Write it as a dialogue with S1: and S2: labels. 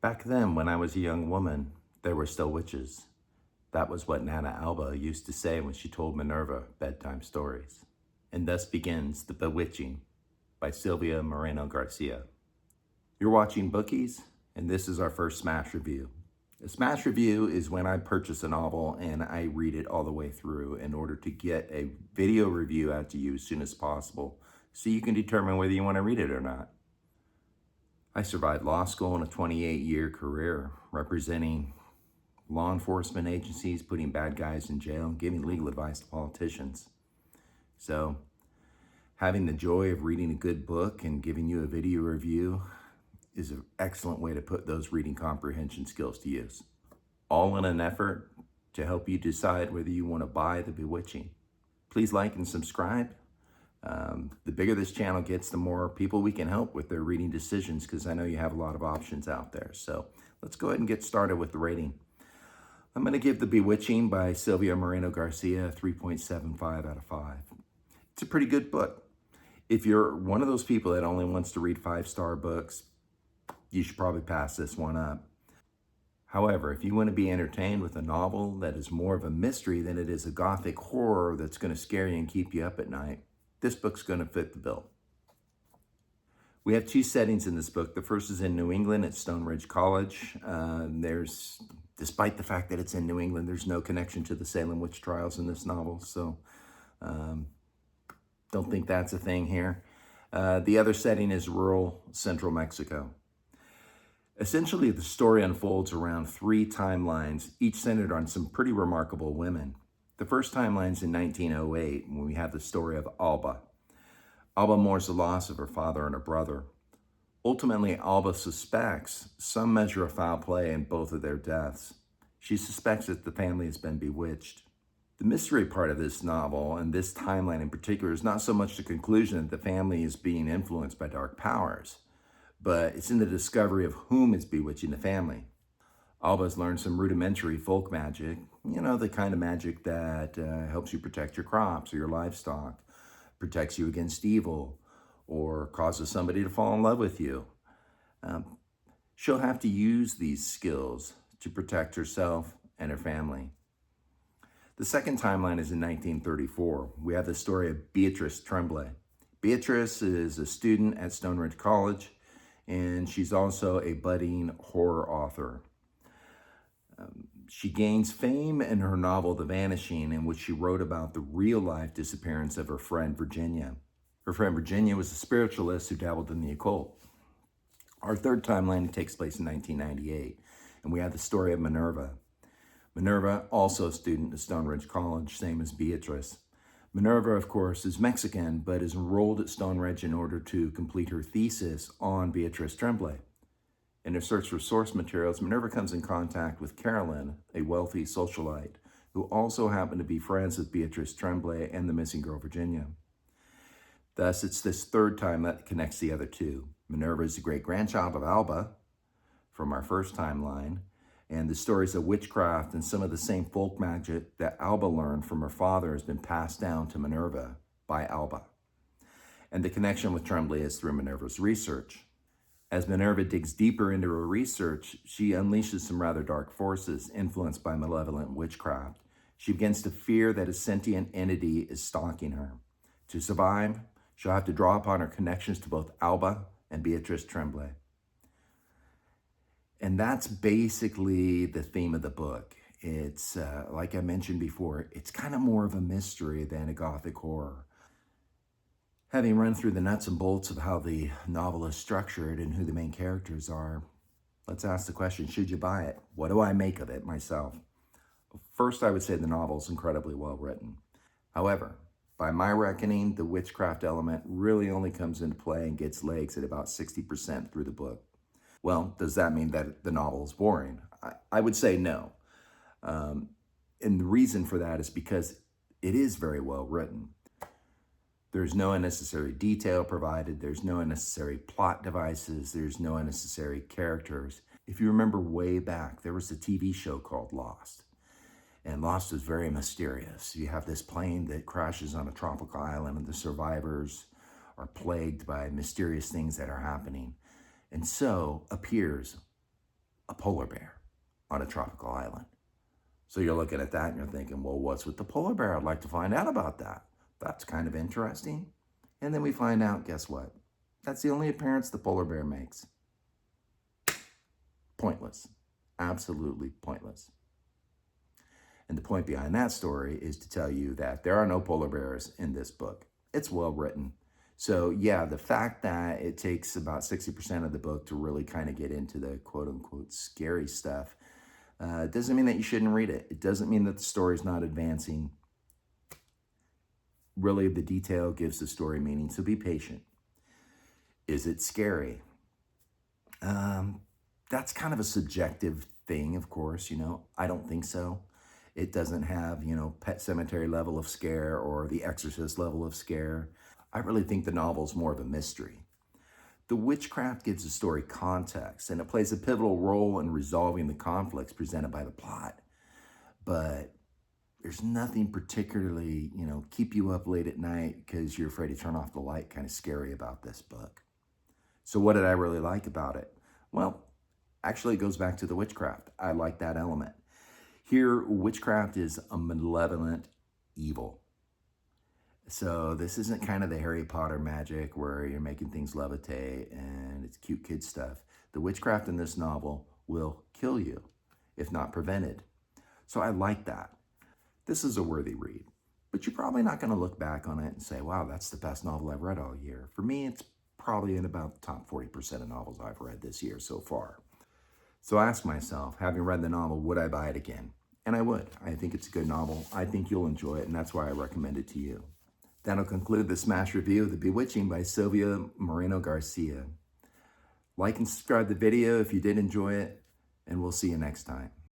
S1: Back then, when I was a young woman, there were still witches. That was what Nana Alba used to say when she told Minerva bedtime stories. And thus begins The Bewitching by Silvia Moreno-Garcia. You're watching Bookies, and this is our first Smash Review. A Smash Review is when I purchase a novel and I read it all the way through in order to get a video review out to you as soon as possible so you can determine whether you want to read it or not. I survived law school and a 28-year career representing law enforcement agencies, putting bad guys in jail, and giving legal advice to politicians. So having the joy of reading a good book and giving you a video review is an excellent way to put those reading comprehension skills to use. All in an effort to help you decide whether you want to buy The Bewitching. Please like and subscribe. The bigger this channel gets, the more people we can help with their reading decisions, because I know you have a lot of options out there. So let's go ahead and get started with the rating. I'm going to give The Bewitching by Silvia Moreno-Garcia a 3.75 out of 5. It's a pretty good book. If you're one of those people that only wants to read 5-star books, you should probably pass this one up. However, if you want to be entertained with a novel that is more of a mystery than it is a gothic horror that's going to scare you and keep you up at night, this book's going to fit the bill. We have two settings in this book. The first is in New England at Stoneridge College. Despite the fact that it's in New England, there's no connection to the Salem witch trials in this novel, so don't think that's a thing here. The other setting is rural central Mexico. Essentially, the story unfolds around 3 timelines, each centered on some pretty remarkable women. The first timeline is in 1908, when we have the story of Alba. Alba mourns the loss of her father and her brother. Ultimately, Alba suspects some measure of foul play in both of their deaths. She suspects that the family has been bewitched. The mystery part of this novel, and this timeline in particular, is not so much the conclusion that the family is being influenced by dark powers, but it's in the discovery of whom is bewitching the family. Alba's learned some rudimentary folk magic, the kind of magic that helps you protect your crops or your livestock, protects you against evil, or causes somebody to fall in love with you. She'll have to use these skills to protect herself and her family. The second timeline is in 1934. We have the story of Beatrice Tremblay. Beatrice is a student at Stoneridge College, and she's also a budding horror author. She gains fame in her novel, The Vanishing, in which she wrote about the real-life disappearance of her friend, Virginia. Her friend, Virginia, was a spiritualist who dabbled in the occult. Our third timeline takes place in 1998, and we have the story of Minerva. Minerva, also a student at Stoneridge College, same as Beatrice. Minerva, of course, is Mexican, but is enrolled at Stoneridge in order to complete her thesis on Beatrice Tremblay. In her search for source materials, Minerva comes in contact with Carolyn, a wealthy socialite, who also happened to be friends with Beatrice Tremblay and the missing girl, Virginia. Thus, it's this third time that connects the other two. Minerva is the great-grandchild of Alba from our first timeline, and the stories of witchcraft and some of the same folk magic that Alba learned from her father has been passed down to Minerva by Alba. And the connection with Tremblay is through Minerva's research. As Minerva digs deeper into her research, she unleashes some rather dark forces influenced by malevolent witchcraft. She begins to fear that a sentient entity is stalking her. To survive, she'll have to draw upon her connections to both Alba and Beatrice Tremblay. And that's basically the theme of the book. It's, like I mentioned before, it's kind of more of a mystery than a gothic horror. Having run through the nuts and bolts of how the novel is structured and who the main characters are, let's ask the question, should you buy it? What do I make of it myself? First, I would say the novel is incredibly well written. However, by my reckoning, the witchcraft element really only comes into play and gets legs at about 60% through the book. Well, does that mean that the novel is boring? I would say no. And the reason for that is because it is very well written. There's no unnecessary detail provided. There's no unnecessary plot devices. There's no unnecessary characters. If you remember way back, there was a TV show called Lost. And Lost is very mysterious. You have this plane that crashes on a tropical island and the survivors are plagued by mysterious things that are happening. And so appears a polar bear on a tropical island. So you're looking at that and you're thinking, well, what's with the polar bear? I'd like to find out about that. That's kind of interesting. And then we find out, guess what? That's the only appearance the polar bear makes. Pointless. Absolutely pointless. And the point behind that story is to tell you that there are no polar bears in this book. It's well written. So yeah, the fact that it takes about 60% of the book to really kind of get into the quote unquote scary stuff doesn't mean that you shouldn't read it. It doesn't mean that the story's not advancing. Really, the detail gives the story meaning, so be patient. Is it scary? That's kind of a subjective thing, of course, I don't think so. It doesn't have, Pet Sematary level of scare or The Exorcist level of scare. I really think the novel's more of a mystery. The witchcraft gives the story context, and it plays a pivotal role in resolving the conflicts presented by the plot. But there's nothing particularly, keep you up late at night because you're afraid to turn off the light kind of scary about this book. So what did I really like about it? Well, actually it goes back to the witchcraft. I like that element. Here, witchcraft is a malevolent evil. So this isn't kind of the Harry Potter magic where you're making things levitate and it's cute kid stuff. The witchcraft in this novel will kill you, if not prevented. So I like that. This is a worthy read, but you're probably not going to look back on it and say, wow, that's the best novel I've read all year. For me, it's probably in about the top 40% of novels I've read this year so far. So I ask myself, having read the novel, would I buy it again? And I would. I think it's a good novel. I think you'll enjoy it, and that's why I recommend it to you. That'll conclude the smash review of The Bewitching by Silvia Moreno-Garcia. Like and subscribe to the video if you did enjoy it, and we'll see you next time.